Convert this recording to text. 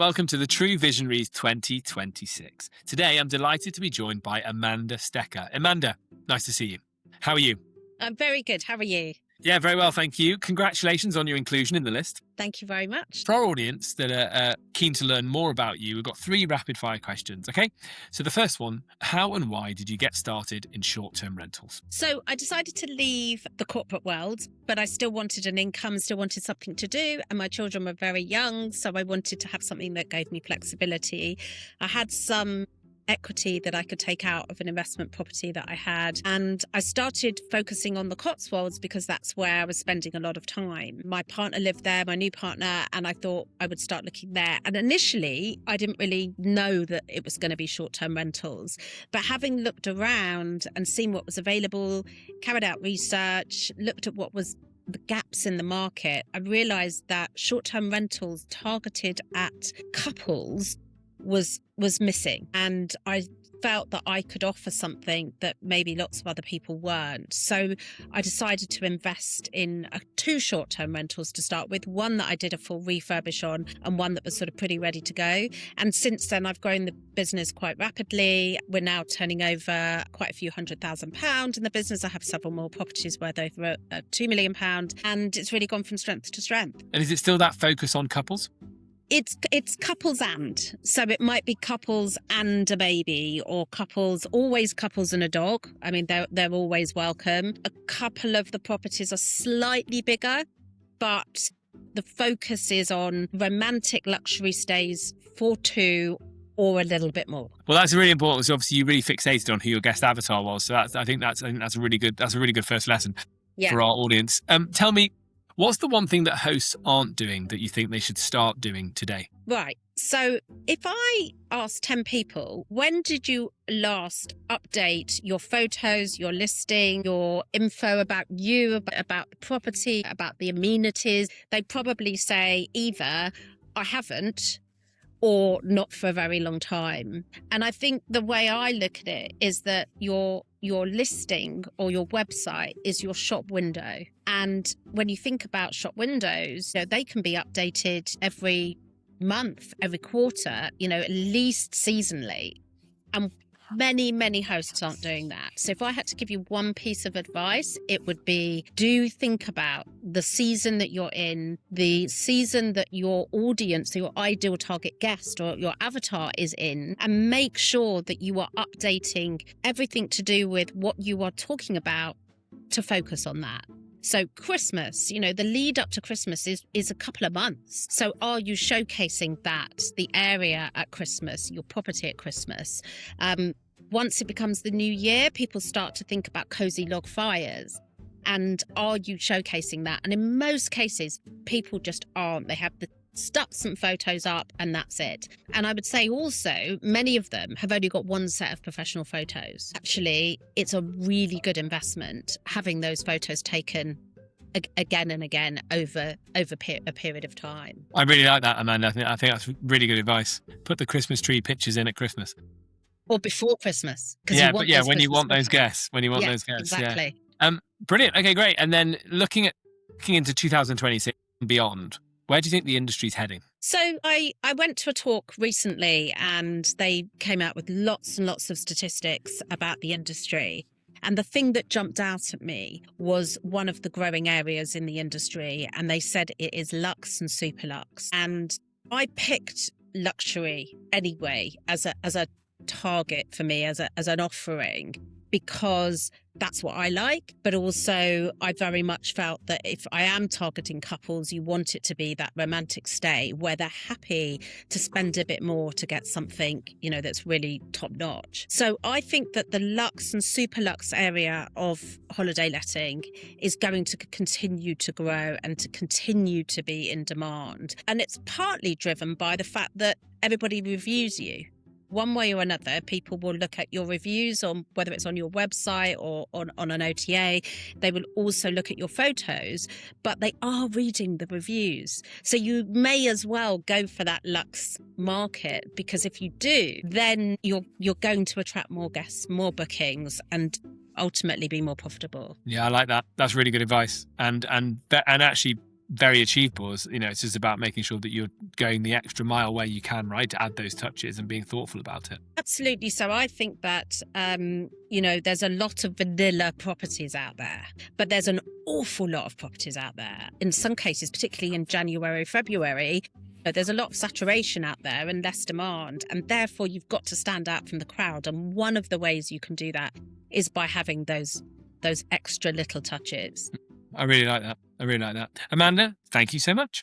Welcome to the Truvisionaries 2026. Today, I'm delighted to be joined by Amanda Stecker. Amanda, nice to see you. How are you? I'm very good. How are you? Yeah, very well, thank you. Congratulations on your inclusion in the list. Thank you very much. For our audience that are keen to learn more about you, we've got 3 rapid-fire questions, okay? So the first one, how and why did you get started in short-term rentals? So I decided to leave the corporate world, but I still wanted an income, still wanted something to do. And my children were very young, so I wanted to have something that gave me flexibility. I had some equity that I could take out of an investment property that I had. And I started focusing on the Cotswolds because that's where I was spending a lot of time. My partner lived there, my new partner, and I thought I would start looking there. And initially, I didn't really know that it was going to be short-term rentals. But having looked around and seen what was available, carried out research, looked at what was the gaps in the market, I realised that short-term rentals targeted at couples was missing, and I felt that I could offer something that maybe lots of other people weren't. So I decided to invest in 2 short-term rentals to start with, one that I did a full refurbish on and one that was sort of pretty ready to go. And since then I've grown the business quite rapidly. We're now turning over quite a few £100,000 in the business. I have several more properties worth over £2 million, and it's really gone from strength to strength. And is it still that focus on couples? It's couples and. So it might be couples and a baby, or always couples and a dog. I mean, they're always welcome. A couple of the properties are slightly bigger, but the focus is on romantic luxury stays for 2 or a little bit more. Well, that's really important. So obviously you really fixated on who your guest avatar was. So I think that's a really good first lesson for our audience. Tell me, what's the one thing that hosts aren't doing that you think they should start doing today? Right. So if I ask 10 people, when did you last update your photos, your listing, your info about you, about the property, about the amenities? They probably say either I haven't or not for a very long time. And I think the way I look at it is that your listing or your website is your shop window. And when you think about shop windows, they can be updated every month, every quarter, at least seasonally. And many hosts aren't doing that. So if I had to give you one piece of advice, it would be, do think about the season that you're in, the season that your audience, your ideal target guest or your avatar is in, and make sure that you are updating everything to do with what you are talking about to focus on that. So Christmas, the lead up to Christmas is a couple of months. So are you showcasing that, the area at Christmas, your property at Christmas? Once it becomes the new year, people start to think about cozy log fires. And are you showcasing that? And in most cases, people just aren't. They have stuck some photos up and that's it. And I would say also, many of them have only got one set of professional photos. Actually, it's a really good investment having those photos taken again and again over a period of time. I really like that, Amanda. I think that's really good advice. Put the Christmas tree pictures in at Christmas. Or before Christmas. When you want those guests. Exactly. Yeah. Brilliant. Okay, great. And then looking into 2026 and beyond, where do you think the industry's heading? So I went to a talk recently and they came out with lots and lots of statistics about the industry. And the thing that jumped out at me was one of the growing areas in the industry. And they said it is luxe and super luxe. And I picked luxury anyway as a target for me, as an offering, because that's what I like. But also I very much felt that if I am targeting couples, you want it to be that romantic stay where they're happy to spend a bit more to get something, that's really top notch. So I think that the luxe and super luxe area of holiday letting is going to continue to grow and to continue to be in demand. And it's partly driven by the fact that everybody reviews you. One way or another, people will look at your reviews, on whether it's on your website or on an OTA. They will also look at your photos, but they are reading the reviews. So you may as well go for that luxe market, because if you do, then you're going to attract more guests, more bookings, and ultimately be more profitable. Yeah, I like that. That's really good advice. And actually, very achievable. It's just about making sure that you're going the extra mile where you can, right, to add those touches and being thoughtful about it. Absolutely. So I think that, there's a lot of vanilla properties out there, but there's an awful lot of properties out there. In some cases, particularly in January, February, there's a lot of saturation out there and less demand. And therefore, you've got to stand out from the crowd. And one of the ways you can do that is by having those extra little touches. I really like that. Amanda, thank you so much.